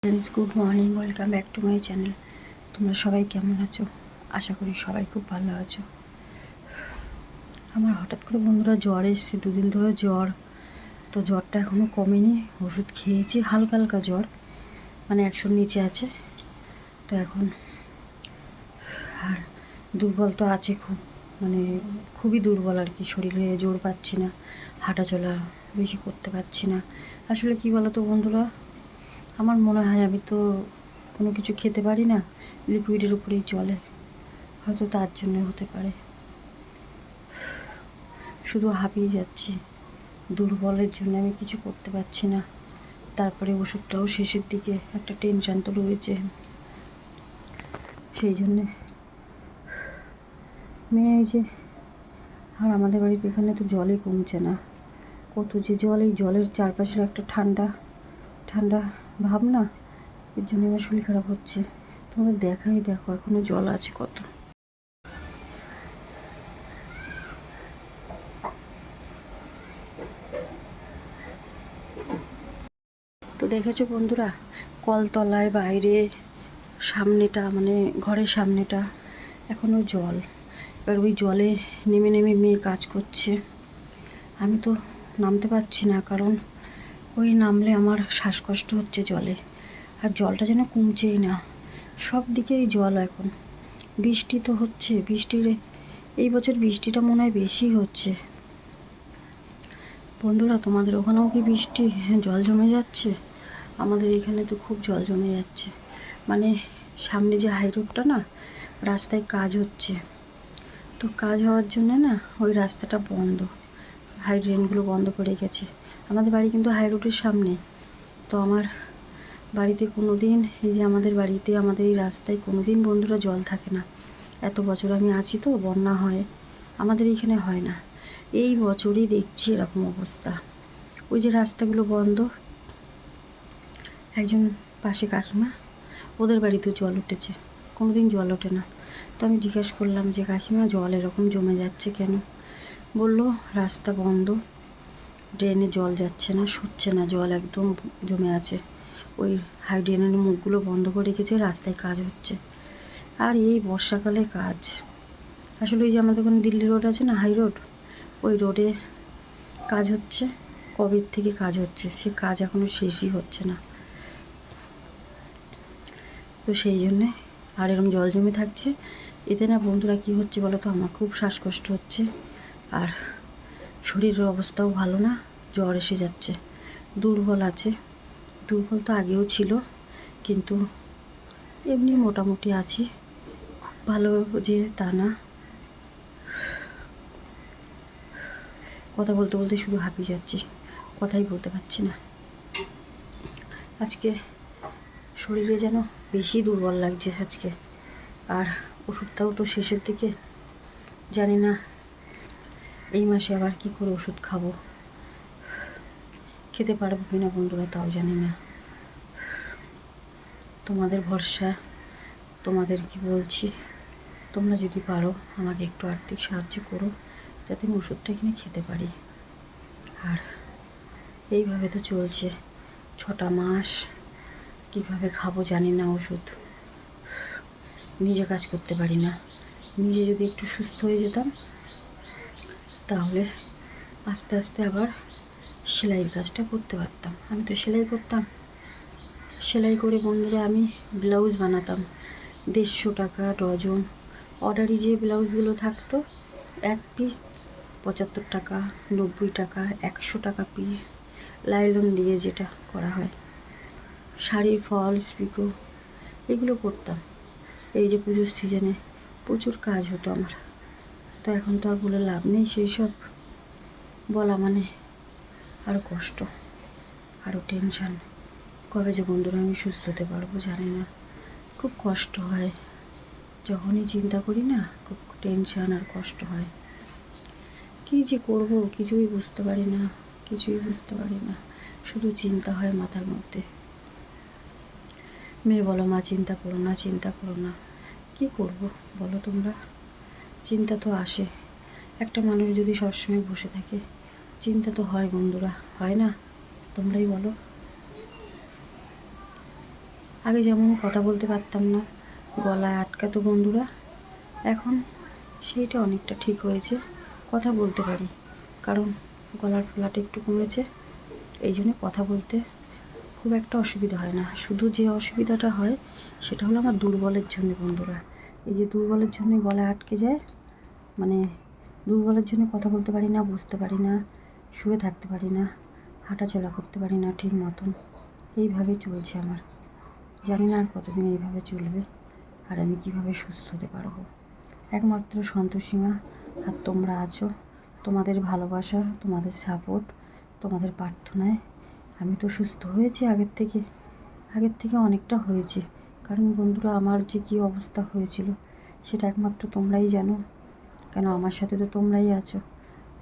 Friends, good morning, welcome back to my channel. তোমরা সবাই কেমন আছো? আশা করি সবাই খুব ভালো আছো। আমার হঠাৎ করে বন্ধুরা জ্বর এসছে, দুদিন ধরে জ্বর। তো জ্বরটা এখনও কমেনি, ওষুধ খেয়েছি, হালকা হালকা জ্বর, মানে 100-র নিচে আছে। তো এখন আর দুর্বল তো আছে খুব, মানে খুবই দুর্বল আর কি, শরীরে জোর পাচ্ছি না, হাঁটা চলা বেশি করতে পারছি না। আসলে কি বলো তো বন্ধুরা, আমার মনে হয় আমি তো কোনো কিছু খেতে পারি না, লিকুইডের উপরেই চলে, হয়তো তার জন্য হতে পারে। শুধু হাঁপিয়ে যাচ্ছি, দুর্বলের জন্য আমি কিছু করতে পারছি না। তারপরে ওষুধটাও শেষের দিকে, একটা টেনশান তো রয়েছে। সেই জন্যে মেয়ে যে, আর আমাদের বাড়িতে এখানে তো জলই কমছে না, কত যে জল, এই জলের চারপাশের একটা ঠান্ডা ঠান্ডা ভাব না, এর জন্য আমার শরীর খারাপ হচ্ছে। তোমরা দেখাই দেখো এখনও জল আছে কত। তো দেখেছো বন্ধুরা, কলতলায় বাইরে সামনেটা, মানে ঘরের সামনেটা এখনও জল। এবার ওই জলে নেমে নেমে মেয়ে কাজ করছে, আমি তো নামতে পারছি না, কারণ ওই নামলে আমার শ্বাসকষ্ট হচ্ছে জলে। আর জলটা যেন কমছেই না, সব দিকেই জল এখন। বৃষ্টি তো হচ্ছে, বৃষ্টির এই বছর বৃষ্টিটা মনে হয় বেশি হচ্ছে। বন্ধুরা, তোমাদের ওখানেও কি বৃষ্টি জল জমে যাচ্ছে? আমাদের এখানে তো খুব জল জমে যাচ্ছে, মানে সামনে যে হাই রোডটা না, রাস্তায় কাজ হচ্ছে, তো কাজ হওয়ার জন্য না ওই রাস্তাটা বন্ধ, হাই ড্রেনগুলো বন্ধ করে গেছে। আমাদের বাড়ি কিন্তু হাই রোডের সামনে। তো আমার বাড়িতে কোনো দিন, এই যে আমাদের বাড়িতে, আমাদের এই রাস্তায় কোনো দিন বন্ধুরা জল থাকে না। এত বছর আমি আছি তো, বন্যা হয়, আমাদের এখানে হয় না। এই বছরই দেখছি এরকম অবস্থা, ওই যে রাস্তাগুলো বন্ধ। একজন পাশে কাকিমা, ওদের বাড়িতেও জল উঠেছে, কোনো দিন জল ওঠে না। তো আমি জিজ্ঞেস করলাম যে কাকিমা, জল এরকম জমে যাচ্ছে কেন? বলল রাস্তা বন্ধ, ড্রেনে জল যাচ্ছে না, শুচ্ছে না, জল একদম জমে আছে। ওই হাই ড্রেনের মুখগুলো বন্ধ করে রেখেছে, রাস্তায় কাজ হচ্ছে। আর এই বর্ষাকালে কাজ, আসলে ওই যে আমাদের ওখানে দিল্লি রোড আছে না, হাই রোড, ওই রোডে কাজ হচ্ছে, কবে থেকে কাজ হচ্ছে, সে কাজ এখনও শেষই হচ্ছে না। তো সেই জন্যে আর এরকম জল জমে থাকছে। এতে না বন্ধুরা কী হচ্ছে বলো তো, আমার খুব শ্বাসকষ্ট হচ্ছে, আর শরীরের অবস্থাও ভালো না, জ্বর এসে যাচ্ছে, দুর্বল আছে। দুর্বল তো আগেও ছিল, কিন্তু এমনি মোটামুটি আছি, খুব ভালো যে তা না। কথা বলতে বলতে শুধু হাঁপিয়ে যাচ্ছি, কথাই বলতে পারছি না। আজকে শরীরে যেন বেশি দুর্বল লাগছে আজকে, আর ওষুধটাও তো শেষের দিকে, জানি না এই মাসে আবার কি করে ওষুধ খাবো, খেতে পারবো কিনা বন্ধুরা তাও জানি না। তোমাদের ভরসা, তোমাদের কি বলছি, তোমরা যদি পারো আমাকে একটু আর্থিক সাহায্য করো, যাতে আমি ওষুধটা কিনে খেতে পারি। আর এইভাবে তো চলছে 6টা মাস, কীভাবে খাবো জানি না ওষুধ, নিজে কাজ করতে পারি না। নিজে যদি একটু সুস্থ হয়ে যেতাম, তাহলে আস্তে আস্তে আবার সেলাইয়ের কাজটা করতে পারতাম। আমি তো সেলাই করতাম, সেলাই করে বন্ধুরা আমি ব্লাউজ বানাতাম, 150 টাকা ডজন। অর্ডারি যে ব্লাউজগুলো থাকতো, এক পিস 75 টাকা, 90 টাকা, 100 টাকা পিস, লাইলন দিয়ে যেটা করা হয়। শাড়ির ফলস পিকো এগুলো করতাম। এই যে পুজোর সিজনে প্রচুর কাজ হতো আমার। তো এখন তো আর বলে লাভ নেই, সেই সব বলা মানে আরও কষ্ট, আরও টেনশান। কবে যে বন্ধুরা আমি সুস্থ হতে পারবো জানি না, খুব কষ্ট হয় যখনই চিন্তা করি না, খুব টেনশান আর কষ্ট হয়। কী যে করবো কিছুই বুঝতে পারি না, কিছুই বুঝতে পারি না, শুধু চিন্তা হয় মাথার মধ্যে। মেয়ে বলো, মা চিন্তা করো না, চিন্তা করো না, কী করবো বলো তোমরা? চিন্তা তো আসে, একটা মানুষ যদি সবসময় বসে থাকে, চিন্তা তো হয় বন্ধুরা, হয় না? তোমরাই বলো। আগে যেমন কথা বলতে পারতাম না, গলায় আটকাতো বন্ধুরা, এখন সেইটা অনেকটা ঠিক হয়েছে, কথা বলতে পারি, কারণ গলার ফোলাটা একটু কমেছে। এই জন্য কথা বলতে খুব একটা অসুবিধা হয় না। শুধু যে অসুবিধাটা হয় সেটা হলো আমার দুর্বলের জন্য বন্ধুরা। এই যে দুর্বলের জন্য গলায় আটকে যায়, মানে দুর্বলের জন্য কথা বলতে পারি না, বুঝতে পারি না, শুয়ে থাকতে পারি না, হাঁটা চলা করতে পারি না ঠিক মতন। এইভাবে চলছে আমার। জানি না আর কতদিন এইভাবে চলবে, আর আমি কীভাবে সুস্থ হতে পারবো। একমাত্র সন্তোষীমা আর তোমরা আছো, তোমাদের ভালোবাসা, তোমাদের সাপোর্ট, তোমাদের প্রার্থনায় আমি তো সুস্থ হয়েছি আগের থেকে অনেকটা হয়েছে। কারণ বন্ধুরা, আমার যে কী অবস্থা হয়েছিল সেটা একমাত্র তোমরাই জানো। কেন, আমার সাথে তো তোমরাই আছো,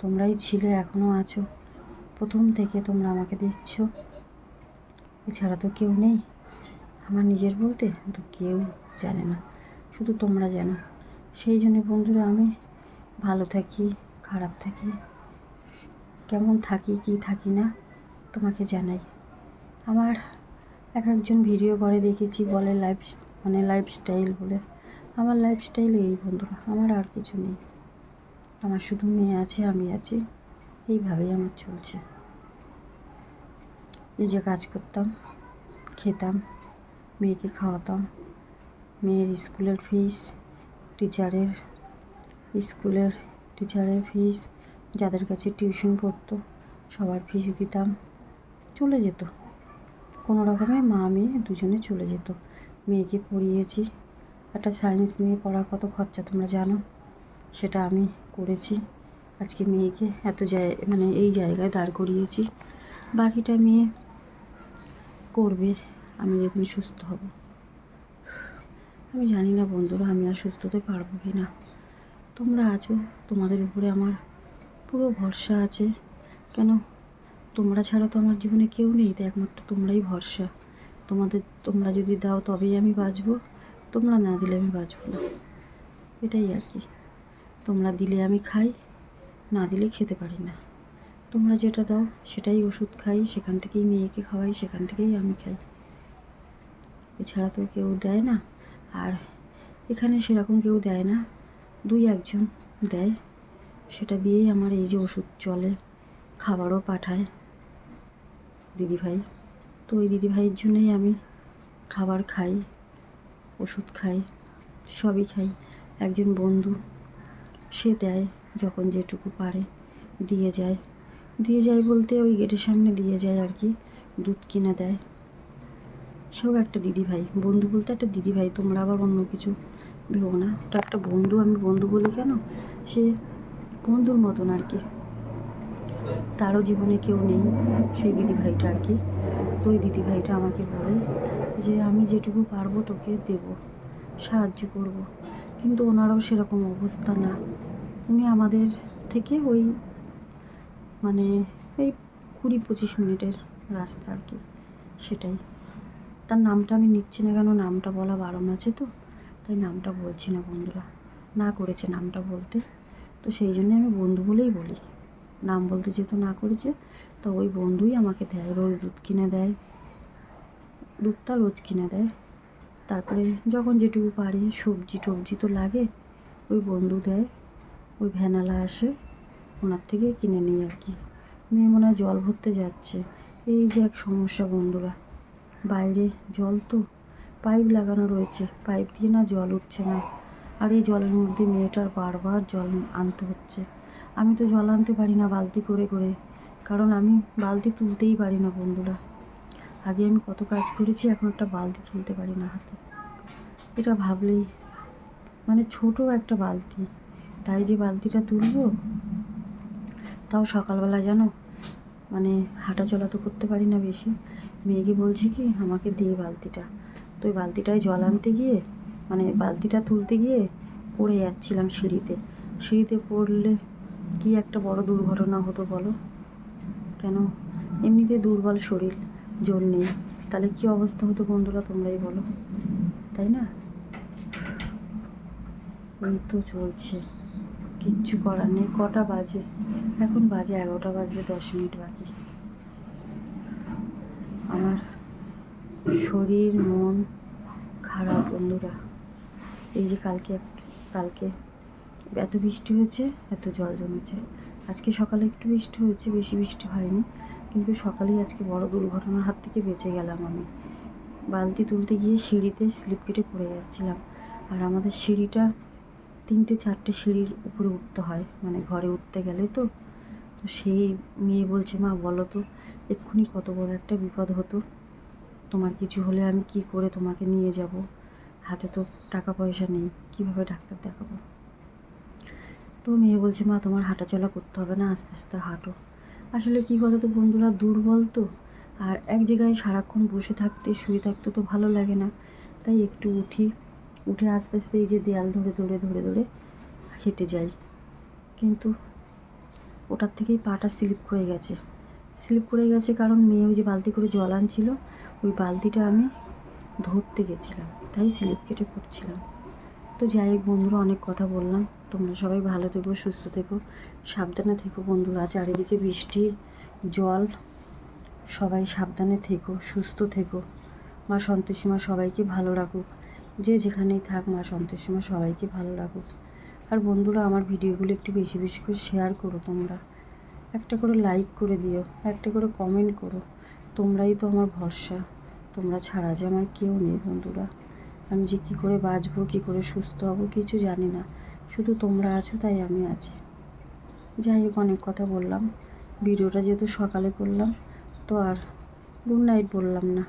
তোমরাই ছিলে, এখনও আছো, প্রথম থেকে তোমরা আমাকে দেখছো। এছাড়া তো কেউ নেই আমার নিজের বলতে, তো কেউ জানে না, শুধু তোমরা জানো। সেই জন্য বন্ধুরা, আমি ভালো থাকি, খারাপ থাকি, কেমন থাকি কি থাকি না তোমাকে জানাই। আমার একজন ভিডিও করে দেখেছি, বলে লাইফস্টাইল বলে। আমার লাইফস্টাইল এই বন্ধুরা, আমার আর কিছু নেই। আমার শুধু মেয়ে আছে, আমি আছি, এইভাবেই আমার চলছে। নিজে কাজ করতাম, খেতাম, মেয়েকে খাওয়াতাম, মেয়ের স্কুলের ফিস, টিচারের ফিস, যাদের কাছে টিউশন পড়তো সবার ফিস দিতাম, চলে যেত কোনো রকমে। মা মেয়ে দুজনে চলে যেত। মেয়েকে পড়িয়েছি, একটা সায়েন্স নিয়ে পড়া কত খরচা তোমরা জানো, সেটা আমি করেছি। আজকে মেয়েকে এই জায়গায় দাঁড় করিয়েছি। বাকিটা মেয়ে করবে আমি যেদিন সুস্থ হব। আমি জানি না বন্ধুরা, আমি আর সুস্থ হতে পারবো কি না। তোমরা আছো, তোমাদের উপরে আমার পুরো ভরসা আছে। কেন, তোমরা ছাড়া তো আমার জীবনে কেউ নেই, তো একমাত্র তোমরাই ভরসা। তোমরা যদি দাও তবেই আমি বাঁচবো, তোমরা না দিলে আমি বাঁচবো না, এটাই আর কি। তোমরা দিলে আমি খাই, না দিলে খেতে পারি না। তোমরা যেটা দাও সেটাই ওষুধ খাই, সেখান থেকেই মেয়েকে খাওয়াই, সেখান থেকেই আমি খাই। এছাড়া তো কেউ দেয় না। আর এখানে সেরকম কেউ দেয় না, 2-1জন দেয়, সেটা দিয়েই আমার এই যে ওষুধ চলে, খাবারও পাঠায় দিদিভাই। তো ওই দিদিভাইয়ের জন্যই আমি খাবার খাই, ওষুধ খাই, সবই খাই। একজন বন্ধু, সে দেয় যখন যেটুকু পারে, দিয়ে যায় বলতে ওই গেটের সামনে দিয়ে যায় আর কি, দুধ কিনে দেয়। সেও একটা দিদিভাই, বন্ধু বলতে একটা দিদিভাই, তোমরা আবার অন্য কিছু ভেবো না। ওটা একটা বন্ধু, আমি বন্ধু বলি কেন, সে বন্ধুর মতন আর কি। তারও জীবনে কেউ নেই, সেই দিদিভাইটা আর কি। ওই দিদিভাইটা আমাকে বলে যে আমি যেটুকু পারবো তোকে দেব, সাহায্য করব। কিন্তু ওনারও সেরকম অবস্থা না। উনি আমাদের থেকে ওই এই 20-25 মিনিটের রাস্তা আর কি, সেটাই। তার নামটা আমি নিচ্ছি না, কেন নামটা বলা বারণ আছে, তো তাই নামটা বলছি না বন্ধুরা। না করেছে নামটা বলতে, তো সেই জন্য আমি বন্ধু বলেই বলি। নাম বলতে যেহেতু না করেছে, তো ওই বন্ধুই আমাকে দেয়, রোজ দুধ কিনে দেয়, দুধটা রোজ কিনে দেয়। তারপরে যখন যেটুকু পারি, সবজি তো লাগে, ওই বন্ধু দেয়। ওই ভ্যানালা আসে, ওনার থেকে কিনে নিই আর কি। মেয়ে মনে হয় জল ভরতে যাচ্ছে। এই যে এক সমস্যা বন্ধুরা, বাইরে জল তো পাইপ লাগানো রয়েছে, পাইপ দিয়ে না জল উঠছে না। আর এই জলের মধ্যে মেয়েটার বারবার জল আনতে হচ্ছে। আমি তো জল আনতে পারি না বালতি করে করে, কারণ আমি বালতি তুলতেই পারি না বন্ধুরা। আগে আমি কত কাজ করেছি, এখন একটা বালতি তুলতে পারি না হাতে। এটা ভাবলেই ছোট একটা বালতি, তাই যে বালতিটা তুলবো, তাও সকালবেলা জানো হাঁটা চলা তো করতে পারি না বেশি। মেয়েকে বলছি কি আমাকে দিয়ে বালতিটা, তো ওই বালতিটায় জল আনতে গিয়ে বালতিটা তুলতে গিয়ে পড়ে যাচ্ছিলাম সিঁড়িতে পড়লে কি একটা বড় দুর্ঘটনা হতো বলো। কেন, এমনিতে দুর্বল শরীর, জোর নেই, তাহলে কি অবস্থা হতো বন্ধুরা তোমরাই বলো, তাই না? এই তো চলছে, কিচ্ছু করার নেই। কটা বাজে এখন? বাজে 11টা বাজতে 10 মিনিট বাকি। আমার শরীর মন খারাপ বন্ধুরা। এই যে কালকে এত বৃষ্টি হয়েছে, এত জল জমেছে। আজকে সকালে একটু বৃষ্টি হয়েছে, বেশি বৃষ্টি হয়নি, কিন্তু সকালেই আজকে বড় দুর্ঘটনার হাত থেকে বেঁচে গেলাম আমি। বালতি তুলতে গিয়ে সিঁড়িতে স্লিপ কেটে পড়ে যাচ্ছিলাম। আর আমাদের সিঁড়িটা 3-4টে সিঁড়ির উপরে উঠতে হয়, মানে ঘরে উঠতে গেলে তো সেই মেয়ে বলছে, মা বলো তো এক্ষুনি কত বড় একটা বিপদ হতো, তোমার কিছু হলে আমি কি করে তোমাকে নিয়ে যাব, হাতে তো টাকা পয়সা নেই, কিভাবে ডাক্তার দেখাবো। তো মেয়ে বলছে, মা তোমার হাঁটাচলা করতে হবে না, আস্তে আস্তে হাঁটো। আসলে কী বলো তো বন্ধুরা, দুর্বল তো, আর এক জায়গায় সারাক্ষণ বসে থাকতে শুয়ে থাকতে তো ভালো লাগে না, তাই একটু উঠে আস্তে আস্তে এই যে দেয়াল ধরে হেঁটে যাই। কিন্তু ওটার থেকেই পাটা স্লিপ করে গেছে কারণ মেয়ে ওই যে বালতি করে জল আনছিল, ওই বালতিটা আমি ধরতে গেছিলাম, তাই স্লিপ কেটে পড়ছিলাম। তো যাই হোক বন্ধুরা, অনেক কথা বললাম। তোমরা সবাই ভালো থেকো, সুস্থ থেকো, সাবধানে থেকো বন্ধুরা। চারিদিকে বৃষ্টি জল, সবাই সাবধানে থেকো, সুস্থ থেকো। মা সন্তোষী মা সবাইকে ভালো রাখুক, যে যেখানেই থাক মা সন্তোষী মা সবাইকে ভালো রাখুক। আর বন্ধুরা, আমার ভিডিওগুলো একটু বেশি বেশি করে শেয়ার করো তোমরা, একটা করে লাইক করে দিও, একটা করে কমেন্ট করো। তোমরাই তো আমার ভরসা, তোমরা ছাড়া যে আমার কেউ নেই বন্ধুরা। আমি যে কী করে বাঁচবো, কী করে সুস্থ হব কিছু জানি না, শুধু তোমরা আছো তাই আমি আছি। যাই হোক, অনেক কথা বললাম। ভিডিওটা যেহেতু সকালে করলাম, তো আর গুড নাইট বললাম না।